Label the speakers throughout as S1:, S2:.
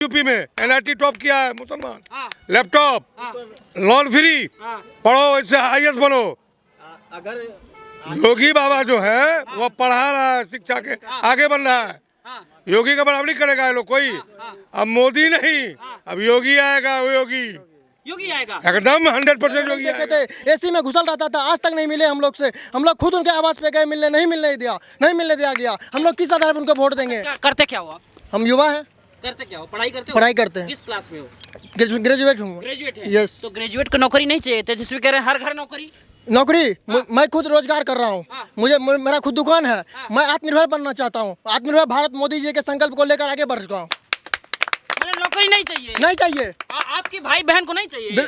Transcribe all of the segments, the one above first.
S1: UP में NIT top किया है मुसलमान। लैपटॉप लोन फ्री, पढ़ो इससे आईएएस बनो।
S2: अगर
S1: योगी बाबा जो है वो पढ़ा रहा है, शिक्षा के आगे बढ़ रहा है। योगी का बराबरी करेगा ये लोग कोई। अब मोदी नहीं, अब योगी आएगा। वो योगी
S3: आएगा
S1: एकदम 100% योगी
S4: देखे
S1: आएगा।
S4: थे एसी में घुसल रहता था, आज तक नहीं मिले हम लोग से। हम लोग खुद उनके आवास पे गए, मिलने नहीं मिलने दिया गया। हम लोग किस आधार पर उनको वोट देंगे?
S3: करते क्या हो आप?
S4: हम युवा हैं,
S3: करते क्या हो? पढ़ाई करते हो?
S4: पढ़ाई करते हैं।
S3: किस क्लास में हो?
S4: ग्रेजुएट हूँ।
S3: ग्रेजुएट है।
S4: यस।
S3: तो ग्रेजुएट को नौकरी नहीं चाहिए? तेजस्वी कह रहे हैं हर घर नौकरी।
S4: नौकरी मैं खुद रोजगार कर रहा हूँ। मेरा खुद दुकान है। मैं आत्मनिर्भर बनना चाहता हूँ। आत्मनिर्भर भारत मोदी जी के संकल्प को लेकर आगे बढ़ चुका हूँ।
S3: मतलब नौकरी नहीं चाहिए?
S4: नहीं चाहिए।
S3: आपकी भाई बहन को नहीं चाहिए?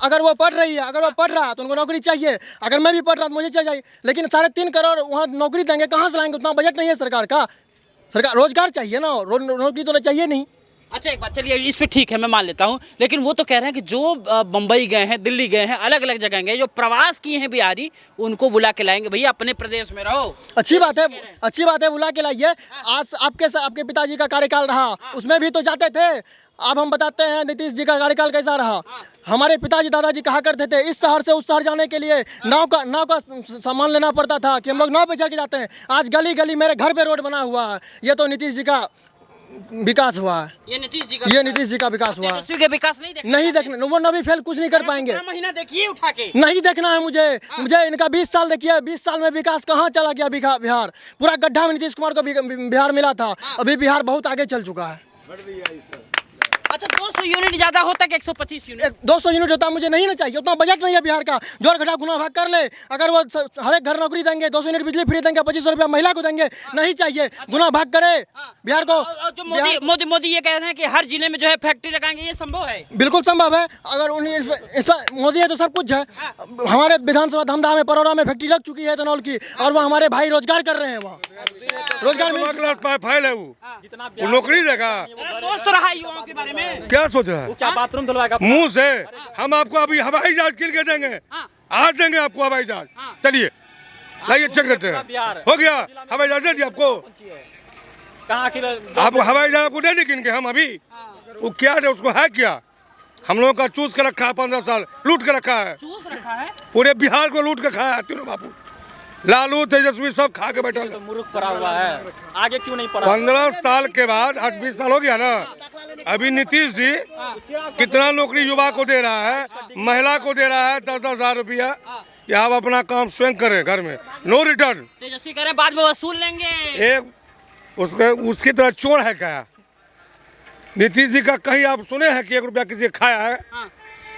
S4: अगर वो पढ़ रही है, अगर वो पढ़ रहा है तो उनको नौकरी चाहिए। अगर मैं भी पढ़ रहा तो मुझे चाहिए। लेकिन 3.5 करोड़ वहाँ नौकरी देंगे, कहाँ से लाएंगे? उतना बजट नहीं है सरकार का। सरकार रोजगार चाहिए ना, नौकरी तो चाहिए नहीं।
S3: अच्छा एक बात, चलिए इस पे ठीक है, मैं मान लेता हूँ। लेकिन वो तो कह रहे हैं कि जो बम्बई गए हैं, दिल्ली गए हैं, अलग अलग जगह गए, जो प्रवास किए हैं बिहारी, उनको बुला के लाएंगे। भैया अपने प्रदेश में रहो।
S4: अच्छी बात है, बुला के लाइए। आज आपके पिताजी का कार्यकाल रहा, उसमें भी तो जाते थे। अब हम बताते हैं नीतीश जी का कार्यकाल कैसा रहा। हमारे पिताजी दादाजी कहा करते थे इस शहर से उस शहर जाने के लिए नाव का सामान लेना पड़ता था कि हम लोग नाव पे चढ़ के जाते हैं। आज गली गली मेरे घर पे रोड बना हुआ है। ये तो नीतीश जी का विकास हुआ है।
S3: ये नीतीश जी का विकास हुआ है। के विकास नहीं
S4: देखना, वो नबी फेल कुछ नहीं कर पाएंगे।
S3: महीना देखिए उठा के
S4: नहीं देखना है मुझे इनका 20 साल देखिए। 20 साल में विकास कहाँ चला गया? बिहार पूरा गड्ढा में नीतीश कुमार को बिहार मिला था। अभी बिहार बहुत आगे चल चुका है।
S3: अच्छा 200 यूनिट ज्यादा होता है कि 125 यूनिट?
S4: 200 यूनिट होता मुझे नहीं ना चाहिए। उतना बजट नहीं है बिहार का। जोड़ घटा गुना भाग कर ले। अगर वो हर एक घर नौकरी देंगे, 200 यूनिट बिजली फ्री देंगे, 2500 रुपया महिला को देंगे, नहीं चाहिए। गुना भाग करे बिहार को।
S3: जो मोदी ये कह रहे हैं कि हर जिले में जो है फैक्ट्री लगाएंगे, ये संभव है?
S4: बिल्कुल संभव है। अगर मोदी है तो सब कुछ है। हमारे विधानसभा धमधा में परौरा में फैक्ट्री लग चुकी है इथेनॉल की, और वो हमारे भाई रोजगार कर रहे हैं। वहाँ रोजगार
S1: फाइल है, वो नौकरी देगा।
S3: सोच तो रहा है युवाओं के बारे में।
S1: क्या सोच रहा है?
S2: क्या बाथरूम धुलवाएगा
S1: मुंह से? हम आपको अभी हवाई जहाज किन के देंगे? आज देंगे आपको हवाई जहाज। चलिए लाइए चेक करते हैं। हो गया हवाई जहाज दे दिया आपको। आपको हवाई जहाज को दे दी किन के? हम अभी वो क्या है उसको है क्या? हम लोगों का चूस के रखा है। 15 साल लूट के रखा है।
S3: चूस रखा है
S1: पूरे बिहार को लूट के खाया है तीनों बापू। लालू तेजस्वी सब खा के बैठा है।
S2: मुर्ख पड़ा हुआ है, आगे क्यों नहीं पड़ा?
S1: 15 साल के बाद आज 20 साल हो गया ना। अभी नीतीश जी कितना नौकरी युवा को दे रहा है, महिला को दे रहा है 10-10 हजार रुपया। या आप अपना काम स्वयं करें घर में, नो रिटर्न।
S3: तेजस्वी कह रहे हैं बाद में वसूल लेंगे।
S1: एक उसकी तरह चोर है क्या नीतीश जी का? कहीं आप सुने हैं कि 1 रुपया किसी खाया है?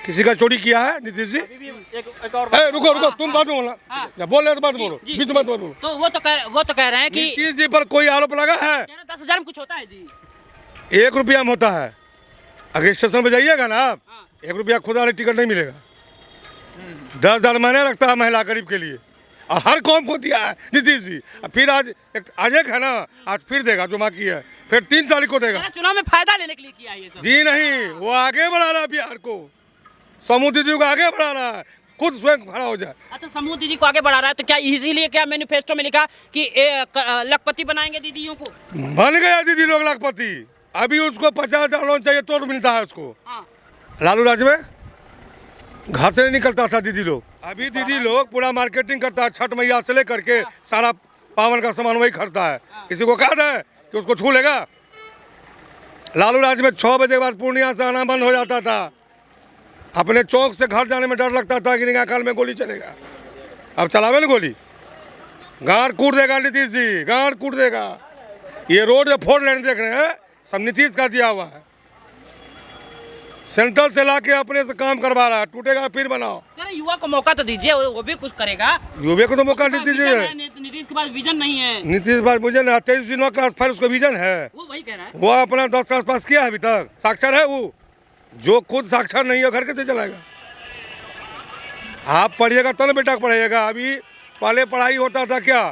S1: किसी का चोरी किया है नीतीश जी?
S2: एक और
S1: रुको तुम बात बोलना। बोल रहे तो बात बोलो, बीच में बात बोलो।
S3: तो वो तो कह रहे हैं कि
S1: नीतीश जी पर कोई आरोप लगा है?
S3: 10,000 में कुछ होता है जी?
S1: 1 रुपया में होता है। अगर स्टेशन पे जाइएगा ना आप, 1 रुपया खुद वाले टिकट नहीं मिलेगा। 10,000 महीने रखता है महिला गरीब के लिए, और हर कौम को दिया है नीतीश जी। फिर आज एक है ना, आज फिर देगा जो बाकी है, फिर 3 तारीख को देगा।
S3: चुनाव में फायदा लेने के लिए किया है ये सब?
S1: जी नहीं, वो आगे बढ़ा रहा है बिहार को। समूह दीदी को आगे बढ़ा रहा है, खुद स्वयं खड़ा हो जाए।
S3: अच्छा समूह दीदी को आगे बढ़ा रहा है, तो क्या इसीलिए क्या मैनिफेस्टो में लिखा कि लखपति बनाएंगे दीदियों को?
S1: बन गया दीदी लोग लखपति। अभी उसको 50,000 लोन चाहिए तो मिलता है उसको। लालू राज में घर से नहीं निकलता था दीदी लोग। अभी दीदी लोग पूरा मार्केटिंग करता है। छठ मैया से लेकर के सारा पावन का सामान वही खरीदता है। किसी को कहा था कि उसको छू लेगा? लालू राज में 6 बजे के बाद पूर्णिया से आना बंद हो जाता था। अपने चौक से घर जाने में डर लगता था कि निगाह में गोली चलेगा। अब चलावे ना गोली, गाड़ कूट देगा नीतीश जी, गाड़ कूट देगा। ये रोड 4 लेन देख रहे हैं, सब नीतीश का दिया हुआ है। सेंट्रल से लाके अपने से काम करवा रहा है। टूटेगा फिर बनाओ।
S3: अरे युवा को मौका तो दीजिए, वो भी कुछ करेगा।
S1: युवा को तो मौका नहीं दीजिए।
S3: नीतीश के पास विजन नहीं है।
S1: नीतीश के पास विजन है। 23 क्लास फाइल उसको विजन है।
S3: वो वही कह रहा है।
S1: वो अपना 10 क्लास पास किया है अभी तक, साक्षर है वो। जो खुद साक्षर नहीं है घर कैसे चलाएगा? आप पढ़िएगा तो ना बेटा पढ़िएगा। अभी पहले पढ़ाई होता था क्या?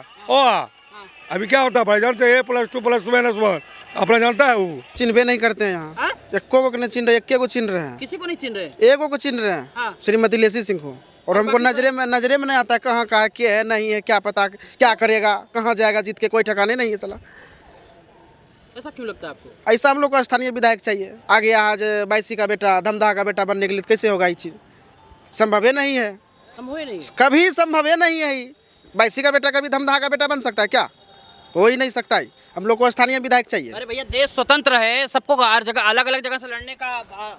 S1: अभी क्या होता है पढ़ाई जानते हैं? A+2 + 1 अपना जानता है वो।
S5: चिन्हबे नहीं करते हैं यहाँ। एको को नहीं चिन्ह रहे, एक को चिन्ह रहे हैं।
S3: किसी को नहीं चिन्ह रहे?
S5: एक को चिन्ह रहे हैं, श्रीमती लेसी सिंह को। और हमको नजरे में नहीं आता कहाँ का क्या है नहीं है, क्या पता क्या करेगा, कहाँ जाएगा जीत के, कोई ठिकाने नहीं है। चला
S3: ऐसा क्यों लगता है आपको?
S5: ऐसा हम लोग को स्थानीय विधायक चाहिए। आगे आज बाईसी का बेटा, धमदाहा का बेटा बनने के लिए कैसे होगा ये चीज़? संभव ही नहीं है,
S3: संभव ही नहीं।
S5: कभी संभव ही नहीं है। बाईसी का बेटा कभी धमदाहा का बेटा बन सकता है क्या? हो ही नहीं सकता है। हम लोग को स्थानीय विधायक चाहिए।
S3: अरे भैया देश स्वतंत्र है, सबको हर जगह अलग अलग जगह से लड़ने का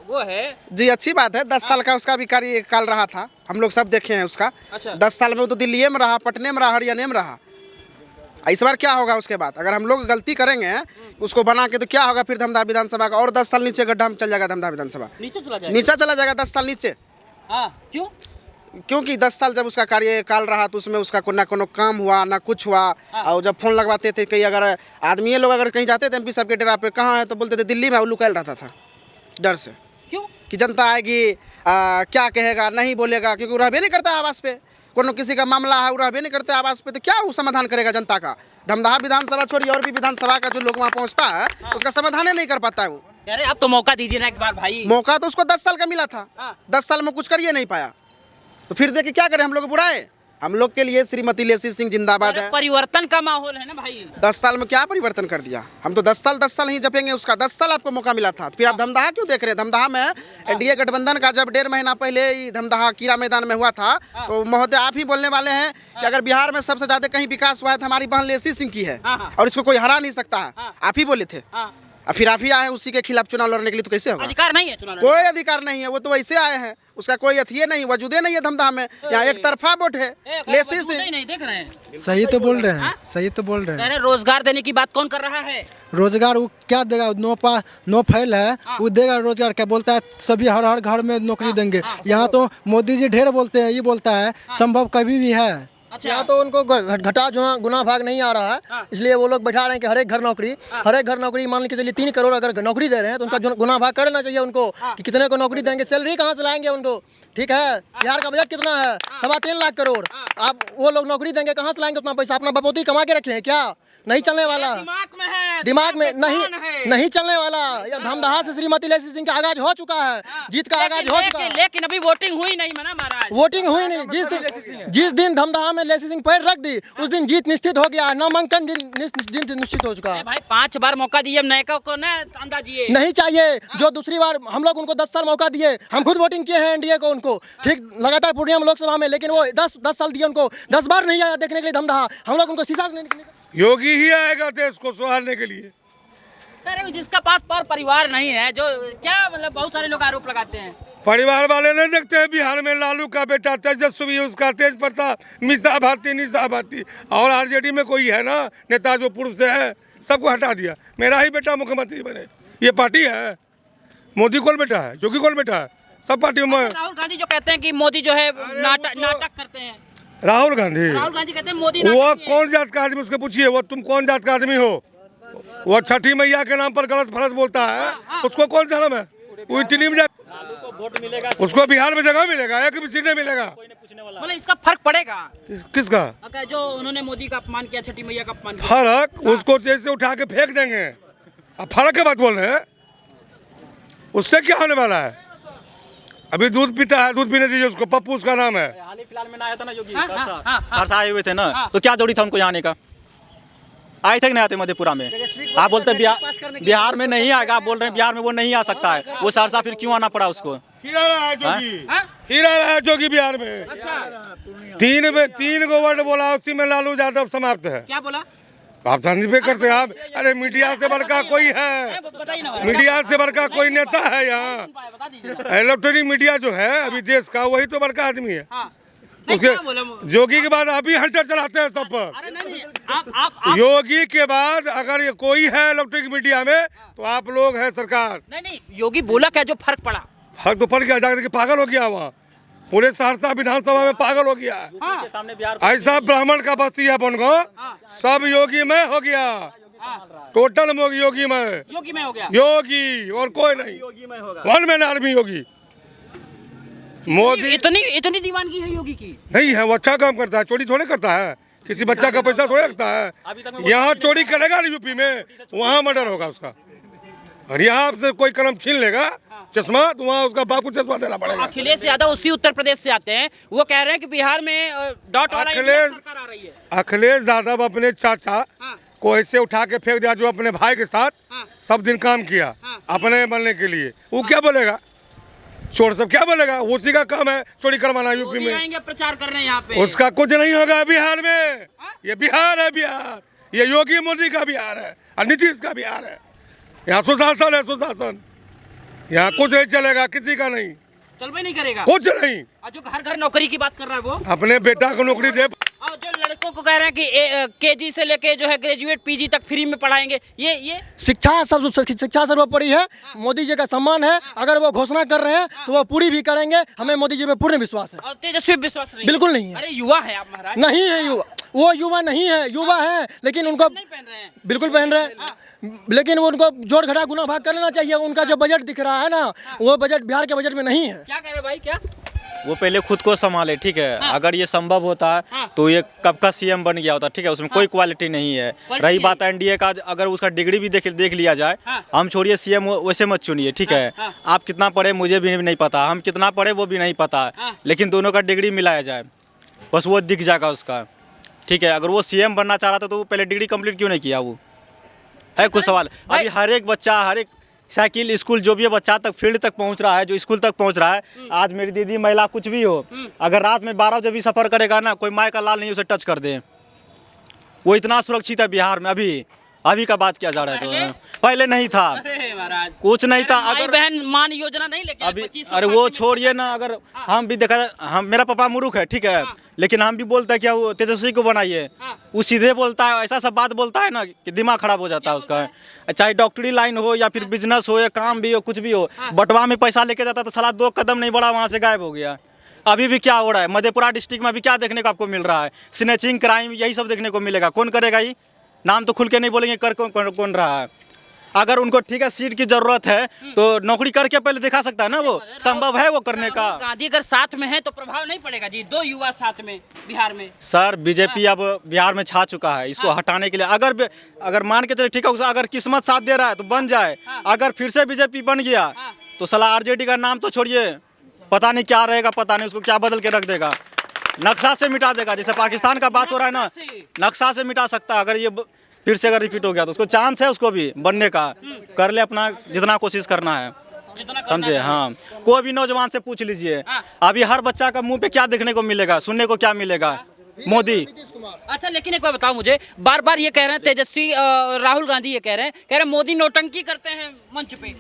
S3: वो है।
S5: जी अच्छी बात है। 10 साल का उसका भी कार्यकाल रहा था, हम लोग सब देखे हैं उसका।
S3: अच्छा।
S5: 10 साल में वो तो दिल्ली में रहा, पटने में रहा, हरियाणा में रहा। इस बार क्या होगा उसके बाद? अगर हम लोग गलती करेंगे उसको बना के तो क्या होगा फिर धमदाहा विधानसभा का? और 10 साल नीचे गड्ढा में चल जाएगा धमदाहा विधानसभा,
S3: नीचे चला जाएगा।
S5: नीचे चला जाएगा 10 साल नीचे।
S3: हाँ क्यों?
S5: क्योंकि 10 साल जब उसका कार्यकाल रहा तो उसमें उसका ना कोनो काम हुआ ना कुछ हुआ। और जब फोन लगवाते थे कहीं, अगर आदमी लोग अगर कहीं जाते थे MP साहब के डेरा पे, कहाँ है तो बोलते थे दिल्ली में, लुकायल रहता था डर से।
S3: क्यों?
S5: कि जनता आएगी क्या कहेगा, नहीं बोलेगा, क्योंकि वो रहबे नहीं करता आवास पे। कोनो किसी का मामला है वो रहबे नहीं करते आवास पे, तो क्या वो समाधान करेगा जनता का? धमदाहा विधानसभा छोड़िए और भी विधानसभा का जो लोग वहाँ पहुँचता है उसका समाधान ही नहीं कर पाता है वो।
S3: अरे अब तो मौका दीजिए ना एक बार भाई।
S5: मौका तो उसको 10 साल का मिला था, 10 साल में कुछ करिए नहीं पाया, तो फिर देखिए क्या करें? हम लोग बुराए? हम लोग के लिए श्रीमती लेसी सिंह जिंदाबाद है।
S3: परिवर्तन का माहौल है ना भाई।
S5: 10 साल में क्या परिवर्तन कर दिया? हम तो 10 साल ही जपेंगे उसका। 10 साल आपको मौका मिला था, फिर आप धमदाहा क्यों देख रहे हैं? धमदाहा में NDA गठबंधन का जब 1.5 महीना पहले ही धमदाहा कीरा मैदान में हुआ था, तो महोदय आप ही बोलने वाले हैं कि अगर बिहार में सबसे ज्यादा कहीं विकास हुआ है तो हमारी बहन लेसी सिंह की है, और इसको कोई हरा नहीं सकता है। आप ही बोले थे, और फिर आप ही आए उसी के खिलाफ चुनाव लड़ने के लिए, तो कैसे होगा?
S3: अधिकार नहीं है चुनाव
S5: कोई अधिकार नहीं है, वो तो वैसे आए हैं, उसका कोई अथिये नहीं, वजूदे नहीं है धमदाहा में। यहाँ एक तरफा वोट है लेसी से।
S3: नहीं देख रहे हैं।
S6: सही तो बोल रहे हैं, सही तो बोल रहे हैं।
S3: अरे रोजगार देने की बात कौन कर रहा है?
S6: रोजगार वो क्या देगा? नो फैल है, वो देगा रोजगार? क्या बोलता है सभी हर घर में नौकरी देंगे? यहाँ तो मोदी जी ढेर बोलते हैं, ये बोलता है संभव कभी भी है।
S4: यहाँ तो उनको घटा गुना भाग नहीं आ रहा है, इसलिए वो लोग बैठा रहे हैं कि हर एक घर नौकरी मान के चलिए 3 करोड़ अगर नौकरी दे रहे हैं तो उनका गुना भाग करना चाहिए उनको, कि कितने को नौकरी देंगे, सैलरी कहाँ से लाएंगे उनको? ठीक है, बिहार का बजट कितना है? 3.25 लाख करोड़। आप वो लोग नौकरी देंगे, कहाँ से लाएंगे उतना पैसा? अपना बपोती कमा के रखे हैं क्या? नहीं चलने वाला, दिमाग में नहीं चलने वाला। या धमदाहा से श्रीमती लेसी सिंह का आगाज हो चुका है, जीत का आगाज हो चुका है।
S3: लेकिन अभी वोटिंग हुई नहीं ना महाराज।
S4: वोटिंग हुई नहीं। जिस दिन धमदाहा में लेसी सिंह पैर रख दी उस दिन जीत निश्चित हो गया, नामांकन निश्चित हो चुका है।
S3: भाई 5 बार मौका दिए नए को ना अंदाजिए
S4: नहीं चाहिए। जो दूसरी बार हम लोग उनको 10 साल मौका दिए, हम खुद वोटिंग किए हैं NDA को उनको, ठीक, लगातार पूर्णिया लोकसभा में, लेकिन वो 10 साल दिए उनको, 10 बार नहीं आया देखने के लिए धमदाहा। हम लोग उनको शीशा नहीं।
S1: योगी ही आएगा देश को संभालने के लिए।
S3: अरे जिसका पास परिवार नहीं है, जो क्या मतलब बहुत सारे लोग आरोप लगाते हैं।
S1: परिवार वाले नहीं देखते हैं बिहार में लालू का बेटा तेजस्वी, उसका तेज प्रताप, निशा भारती, और RJD में कोई है ना नेता जो पूर्व से है, सबको हटा दिया। मेरा ही बेटा मुख्यमंत्री बने, ये पार्टी है? मोदी कौन बेटा है? योगी कौन बेटा है? सब पार्टियों में।
S3: राहुल गांधी जो कहते हैं कि मोदी जो है नाटक करते हैं।
S1: राहुल गांधी
S3: कहते हैं मोदी
S1: वो कौन जात का आदमी? उसके पूछिए वो तुम कौन जात का आदमी हो? वो छठी मैया के नाम पर गलत फलत बोलता है, उसको कौन धर्म है? वो इतनी में
S2: वोट मिलेगा,
S1: उसको बिहार में जगह मिलेगा या किसी ने मिलेगा?
S3: मतलब इसका फर्क पड़ेगा
S1: किसका?
S3: अगर जो उन्होंने मोदी का अपमान किया, छठी मैया का अपमान किया।
S1: फर्क उसको जैसे उठा के फेंक देंगे। अब फर्क की बात बोल रहे हैं, उससे क्या होने वाला है? अभी दूध पीता है, दूध पीने दीजिए उसको, पप्पू उसका नाम है।
S2: हाल ही फिलहाल में आया था ना योगी, सरसा आए हुए थे ना, तो क्या जरूरी था उनको यहाँ आने का? आए थे कि नहीं आते मधेपुरा में? आप बोलते बिहार में नहीं आएगा, आप बोल रहे हैं बिहार में वो नहीं आ सकता है, वो सरसा फिर क्यों आना पड़ा उसको?
S1: फिर आ रहा है जोगी बिहार में। 3 गो वर्ड बोला, उसी में लालू यादव समाप्त है।
S3: क्या बोला?
S1: आप जानते पे करते हैं आप? अरे मीडिया से बढ़कर कोई है? मीडिया से बढ़कर कोई नेता है यहाँ? इलेक्ट्रॉनिक मीडिया जो है अभी देश का, वही तो बड़का आदमी है। उसके योगी के बाद आप ही हंटर चलाते हैं सब पर। योगी के बाद अगर ये कोई है इलेक्ट्रॉनिक मीडिया में तो आप लोग हैं सरकार।
S3: नहीं, योगी बोला क्या जो फर्क पड़ा?
S1: फर्क तो पड़ गया, जाकर के पागल हो गया वहाँ, पूरे सहरसा विधानसभा में पागल हो गया।
S2: सामने बिहार
S1: ऐसा ब्राह्मण का बस्ती है बनगो, सब योगी में हो गया, टोटल योगी में
S3: हो गया।
S1: योगी और कोई नहीं,
S2: योगी में होगा,
S1: 1 मैन आर्मी योगी। मोदी
S3: इतनी दीवानगी है योगी की?
S1: नहीं है, वो अच्छा काम करता है, चोरी थोड़े करता है, किसी बच्चा का पैसा थोड़े रखता है। यहाँ चोरी करेगा यूपी में, वहाँ मर्डर होगा उसका, और यहाँ से कोई कलम छीन लेगा चश्मा तो वहाँ उसका बाप को चश्मा देना पड़ेगा।
S3: अखिलेश यादव उसी उत्तर प्रदेश से आते हैं, वो कह रहे हैं कि बिहार में डॉट वाला सरकार आ रही है।
S1: अखिलेश यादव अपने चाचा को ऐसे उठा के फेंक दिया जो अपने भाई के साथ सब दिन काम किया अपने बनने के लिए, वो क्या बोलेगा? चोर सब क्या बोलेगा? उसी का काम है चोरी करवाना यूपी में।
S3: आएंगे प्रचार करने यहाँ पे।
S1: उसका कुछ नहीं होगा बिहार में। ये बिहार है, बिहार ये योगी मोदी का बिहार है और नीतीश का बिहार है। यहाँ सुशासन है, सुशासन। यहाँ कुछ नहीं चलेगा, किसी का नहीं,
S3: चल भी नहीं करेगा
S1: कुछ नहीं।
S3: जो घर घर नौकरी की बात कर रहा है वो
S1: अपने बेटा को नौकरी दे।
S3: और जो लड़कों को कह रहे हैं कि केजी से लेके जो है ग्रेजुएट पीजी तक फ्री में पढ़ाएंगे, ये
S4: शिक्षा सर्वोपरि है, मोदी जी का सम्मान है। अगर वो घोषणा कर रहे हैं तो वो पूरी भी करेंगे, हमें मोदी जी में पूर्ण विश्वास है।
S3: और तेजस्वी विश्वास नहीं?
S4: बिल्कुल नहीं है।
S3: अरे युवा है आप महाराज।
S4: नहीं है युवा, वो युवा नहीं है, युवा है लेकिन उनको
S3: नहीं पहन रहे हैं।
S4: बिल्कुल पहन रहे हैं, लेकिन वो उनको जोड़ घटा गुना भाग कर लेना चाहिए। उनका जो बजट दिख रहा है ना, वो बजट बिहार के बजट में नहीं है।
S3: क्या कह रहे भाई? क्या
S2: वो पहले खुद को संभाले, ठीक है। अगर ये संभव होता तो ये कब का सीएम बन गया होता, ठीक है। उसमें कोई क्वालिटी नहीं है। रही बात एनडीए का, अगर उसका डिग्री भी देख लिया जाए, हम छोड़िए सीएम वैसे मत चुनिए, ठीक है। आप कितना पढ़े मुझे भी नहीं पता, हम कितना पढ़े वो भी नहीं पता, लेकिन दोनों का डिग्री मिलाया जाए बस वो दिख जाएगा उसका, ठीक है। अगर वो सीएम बनना चाह रहा था तो वो पहले डिग्री कंप्लीट क्यों नहीं किया? वो है कुछ सवाल। अभी हर एक बच्चा, हर एक साइकिल स्कूल जो भी है बच्चा तक फील्ड तक पहुंच रहा है, जो स्कूल तक पहुंच रहा है। आज मेरी दीदी महिला कुछ भी हो, अगर रात में 12 बजे भी सफ़र करेगा ना, कोई माँ का लाल नहीं उसे टच कर दे। वो इतना सुरक्षित है बिहार में। अभी का बात किया जा रहा है, तो पहले नहीं था, कुछ नहीं था। अगर
S3: बहन मान योजना नहीं लेके
S2: अभी, अरे वो छोड़िए ना। अगर हम भी देखा, हम मेरा पापा मूर्ख है, ठीक है, लेकिन हम भी बोलते हैं क्या वो तेजस्वी को बनाइए, वो सीधे बोलता है, ऐसा सब बात बोलता है ना कि दिमाग खराब हो जाता है उसका। चाहे डॉक्टरी लाइन हो या फिर बिजनेस हो या काम भी हो, कुछ भी हो, बटवा में पैसा लेके जाता तो साला 2 कदम नहीं बढ़ा, वहाँ से गायब हो गया। अभी भी क्या हो रहा है मधेपुरा डिस्ट्रिक्ट में? अभी क्या देखने को आपको मिल रहा है? स्नैचिंग, क्राइम, यही सब देखने को मिलेगा। कौन करेगा? ये नाम तो खुल के नहीं बोलेंगे, कर कौन रहा है। अगर उनको ठीक है सीट की जरूरत है तो नौकरी करके पहले दिखा सकता है ना, वो संभव है वो करने का।
S3: गांधी अगर साथ में है तो प्रभाव नहीं पड़ेगा जी। 2 युवा साथ में बिहार में।
S2: सर बीजेपी अब बिहार में छा चुका है, इसको हटाने के लिए अगर मान के चले, ठीक है, अगर किस्मत साथ दे रहा है तो बन जाए। अगर फिर से बीजेपी बन गया तो साला आरजेडी का नाम तो छोड़िए, पता नहीं क्या रहेगा, पता नहीं उसको क्या बदल के रख देगा, नक्शा से मिटा देगा। जैसे पाकिस्तान का बात हो रहा है ना, नक्शा से मिटा सकता है। अगर ये फिर से अगर रिपीट हो गया तो उसको चांस है, उसको भी बनने का। कर ले अपना जितना कोशिश करना है, समझे? हाँ, कोई भी नौजवान से पूछ लीजिए, अभी हर बच्चा का मुंह पे क्या देखने को मिलेगा, सुनने को क्या मिलेगा? मोदी।
S3: अच्छा, लेकिन एक बार बताओ मुझे, बार बार ये कह रहे हैं तेजस्वी, राहुल गांधी ये कह रहे हैं मोदी नौटंकी करते हैं मंच पे।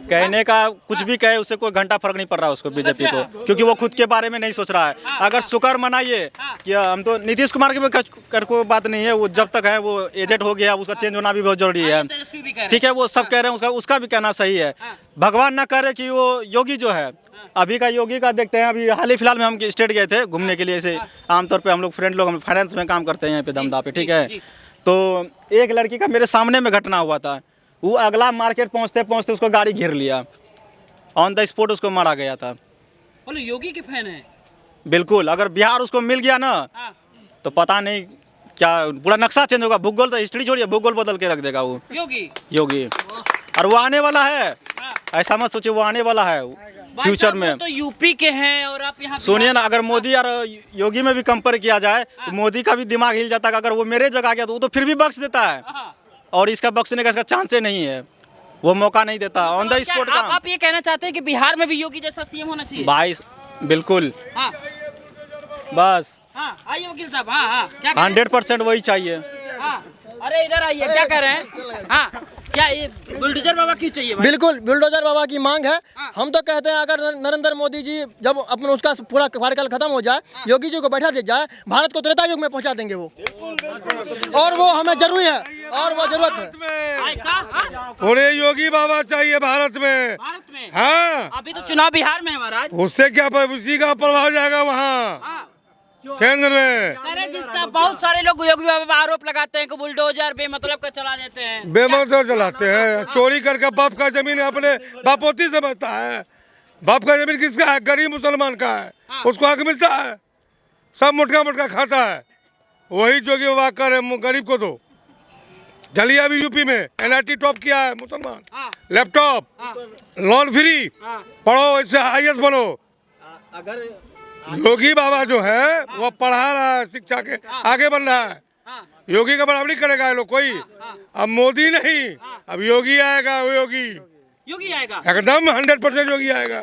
S2: कहने का कुछ भी कहे, उससे कोई घंटा फर्क नहीं पड़ रहा उसको, बीजेपी को, क्योंकि वो खुद के बारे में नहीं सोच रहा है। अगर शुक्र मनाइए कि हम तो नीतीश कुमार की कर कोई बात नहीं है, वो जब तक है वो एजेंट हो गया, उसका चेंज होना भी बहुत जरूरी है, ठीक है। वो सब कह रहे हैं, उसका भी कहना सही है। भगवान ना करे कि वो योगी जो है, अभी का योगी का देखते हैं। अभी हाल ही फिलहाल में हम स्टेट गए थे घूमने के लिए, ऐसे आमतौर पर हम लोग फ्रेंड लोग, हम फाइनेंस में काम करते हैं यहाँ पे दमदा पे, ठीक है। तो एक लड़की का मेरे सामने में घटना हुआ था, वो अगला मार्केट पहुंचते पहुंचते उसको गाड़ी घेर लिया, ऑन द स्पॉट उसको मारा गया था।
S3: बोलो योगी के फैन है। बिल्कुल,
S2: अगर बिहार उसको मिल गया ना तो पता नहीं क्या पूरा नक्शा चेंज होगा। भूगोल तो हिस्ट्री छोड़िए, भूगोल बदल के रख देगा वो योगी। और वो आने वाला है, ऐसा मत सोचिए, वो आने वाला है फ्यूचर में।
S3: तो यूपी के हैं और आप यहाँ
S2: सुनिए ना, अगर मोदी और योगी में भी कंपेयर किया जाए तो मोदी का भी दिमाग हिल जाता है। अगर वो मेरे जगह गया तो वो तो फिर भी बख्श देता है, और इसका बख्शने का इसका चांस ही नहीं है, वो मौका नहीं देता ऑन द स्पॉट का।
S3: आप ये कहना चाहते हैं कि बिहार में भी योगी जैसा सीएम होना चाहिए?
S2: भाई बिल्कुल,
S3: हाँ।
S2: बस
S3: आइए वकील साहब। हाँ, क्या
S2: 100% वही चाहिए।
S3: हाँ, अरे इधर आइए, क्या कह रहे हैं? हाँ, क्या ये बुलडोजर बाबा क्यों चाहिए भाई?
S4: बिल्कुल बुलडोजर बाबा की मांग है। हम तो कहते हैं अगर नरेंद्र मोदी जी जब अपना उसका पूरा कार्यकाल खत्म हो जाए, योगी जी को बैठा दिया जाए, भारत को त्रेता युग में पहुंचा देंगे वो, और वो हमें जरूरी है और वो जरूरत है।
S1: पूरे योगी बाबा चाहिए भारत में। हाँ,
S3: अभी तो चुनाव बिहार में है महाराज।
S1: उससे क्या उसी का प्रभाव जाएगा वहाँ केंद्र में।
S3: अरे जिसका बहुत सारे लोग योगी बाबा पर आरोप लगाते हैं कि बुलडोजर बेमतलब का चला देते हैं,
S1: बेमतलब चलाते हैं, चोरी करके बाप का जमीन अपने बापोती से बचता है। बाप का जमीन किसका है? गरीब मुसलमान का है, उसको हक मिलता है, सब मुटका मुटका खाता है। वही जोगी बाबा कर रहे गरीब को दो। जलिया भी यूपी में NIT टॉप किया है मुसलमान, लैपटॉप, लोन फ्री, पढ़ो इससे IAS बनो।
S2: अगर
S1: योगी बाबा जो है वो पढ़ा रहा है, शिक्षा के आगे बढ़ रहा है। योगी का बराबरी करेगा ये लोग कोई। अब मोदी नहीं, अब योगी आएगा, वो योगी
S3: योगी आएगा।
S1: एकदम 100% योगी आएगा।